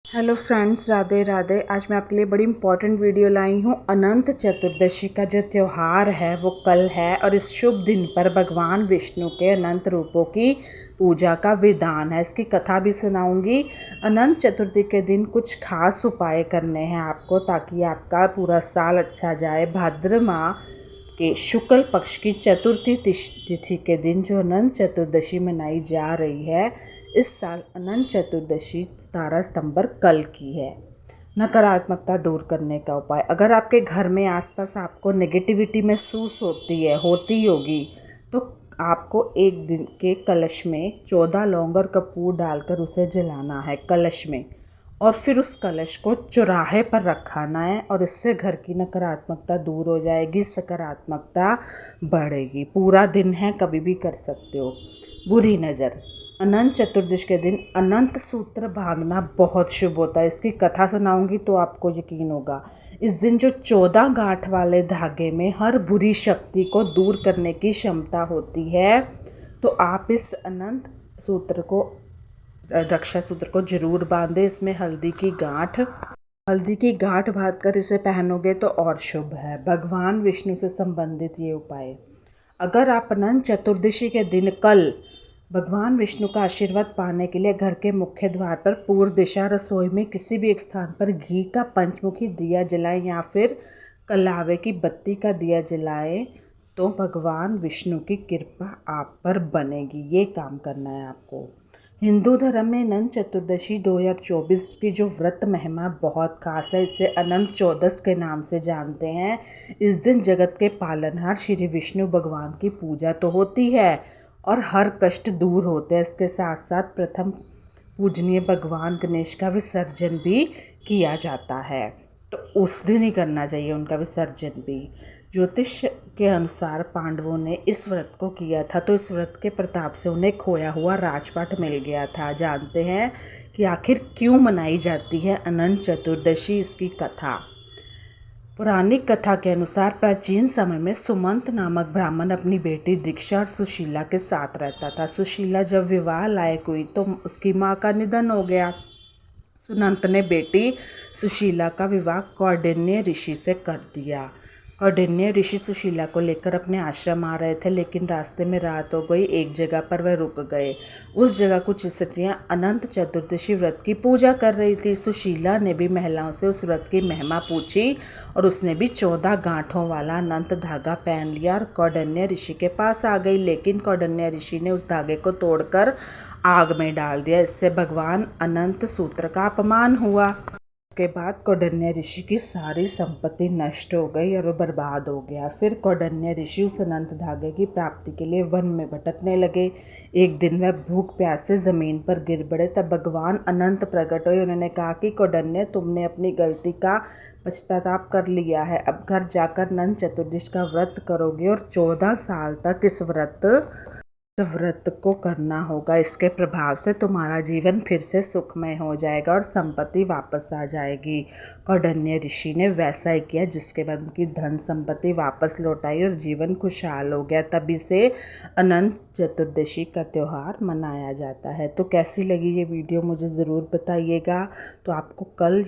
Hello friends, Radhe Radhe. आज मैं आपके लिए बड़ी इंपॉर्टेंट वीडियो लाई हूँ। अनंत चतुर्दशी का जो त्यौहार है वो कल है और इस शुभ दिन पर भगवान विष्णु के अनंत रूपों की पूजा का विधान है। इसकी कथा भी सुनाऊंगी। अनंत चतुर्थी के दिन कुछ खास उपाय करने हैं आपको, ताकि आपका पूरा साल अच्छा जाए। भाद्र माह के शुक्ल पक्ष की चतुर्थी तिथि के दिन जो अनंत चतुर्दशी मनाई जा रही है, इस साल अनंत चतुर्दशी 17 सितंबर कल की है। नकारात्मकता दूर करने का उपाय। अगर आपके घर में आसपास आपको नेगेटिविटी महसूस होती होगी, तो आपको एक दिन के कलश में 14 लौंग और कपूर डालकर उसे जलाना है कलश में, और फिर उस कलश को चौराहे पर रखाना है, और इससे घर की नकारात्मकता दूर हो जाएगी, सकारात्मकता बढ़ेगी। पूरा दिन है, कभी भी कर सकते हो। बुरी नज़र। अनंत चतुर्दशी के दिन अनंत सूत्र बांधना बहुत शुभ होता है। इसकी कथा सुनाऊंगी तो आपको यकीन होगा। इस दिन जो 14 गांठ वाले धागे में हर बुरी शक्ति को दूर करने की क्षमता होती है, तो आप इस अनंत सूत्र को, रक्षा सूत्र को जरूर बांधे। इसमें हल्दी की गांठ बांधकर इसे पहनोगे तो और शुभ है। भगवान विष्णु से संबंधित ये उपाय। अगर आप अनंत चतुर्दशी के दिन कल भगवान विष्णु का आशीर्वाद पाने के लिए घर के मुख्य द्वार पर पूर्व दिशा रसोई में किसी भी एक स्थान पर घी का पंचमुखी दिया जलाएं या फिर कलावे की बत्ती का दिया जलाएं, तो भगवान विष्णु की कृपा आप पर बनेगी। ये काम करना है आपको। हिंदू धर्म में अनंत चतुर्दशी 2024 की जो व्रत महिमा बहुत खास है। इसे अनंत चौदस के नाम से जानते हैं। इस दिन जगत के पालनहार श्री विष्णु भगवान की पूजा तो होती है और हर कष्ट दूर होते हैं। इसके साथ साथ प्रथम पूजनीय भगवान गणेश का विसर्जन भी किया जाता है, तो उस दिन ही करना चाहिए उनका विसर्जन भी। ज्योतिष के अनुसार पांडवों ने इस व्रत को किया था, तो इस व्रत के प्रताप से उन्हें खोया हुआ राजपाट मिल गया था। जानते हैं कि आखिर क्यों मनाई जाती है अनंत चतुर्दशी। इसकी कथा। पौराणिक कथा के अनुसार प्राचीन समय में सुमंत नामक ब्राह्मण अपनी बेटी दीक्षा और सुशीला के साथ रहता था। सुशीला जब विवाह लायक हुई तो उसकी मां का निधन हो गया। सुमंत ने बेटी सुशीला का विवाह कौंडिन्य ऋषि से कर दिया। कौंडिन्य ऋषि सुशीला को लेकर अपने आश्रम आ रहे थे, लेकिन रास्ते में रात हो गई। एक जगह पर वह रुक गए। उस जगह कुछ स्त्रियां अनंत चतुर्दशी व्रत की पूजा कर रही थी। सुशीला ने भी महिलाओं से उस व्रत की महिमा पूछी और उसने भी 14 गांठों वाला अनंत धागा पहन लिया और कौंडिन्य ऋषि के पास आ गई। लेकिन कौंडिन्य ऋषि ने उस धागे को तोड़कर आग में डाल दिया। इससे भगवान अनंत सूत्र का अपमान हुआ। उसके बाद कौंडिन्य ऋषि की सारी संपत्ति नष्ट हो गई और वो बर्बाद हो गया। फिर कौंडिन्य ऋषि उस अनंत धागे की प्राप्ति के लिए वन में भटकने लगे। एक दिन वह भूख प्यास से जमीन पर गिर पड़े। तब भगवान अनंत प्रकट हुए। उन्होंने कहा कि कौंडिन्य, तुमने अपनी गलती का पश्चाताप कर लिया है। अब घर जाकर अनंत चतुर्दशी का व्रत करोगे और 14 साल तक इस व्रत को करना होगा। इसके प्रभाव से तुम्हारा जीवन फिर से सुखमय हो जाएगा और संपत्ति वापस आ जाएगी। कौंडिन्य ऋषि ने वैसा ही किया, जिसके बाद उनकी धन संपत्ति वापस लौट आई और जीवन खुशहाल हो गया। तभी से अनंत चतुर्दशी का त्यौहार मनाया जाता है। तो कैसी लगी ये वीडियो मुझे ज़रूर बताइएगा। तो आपको कल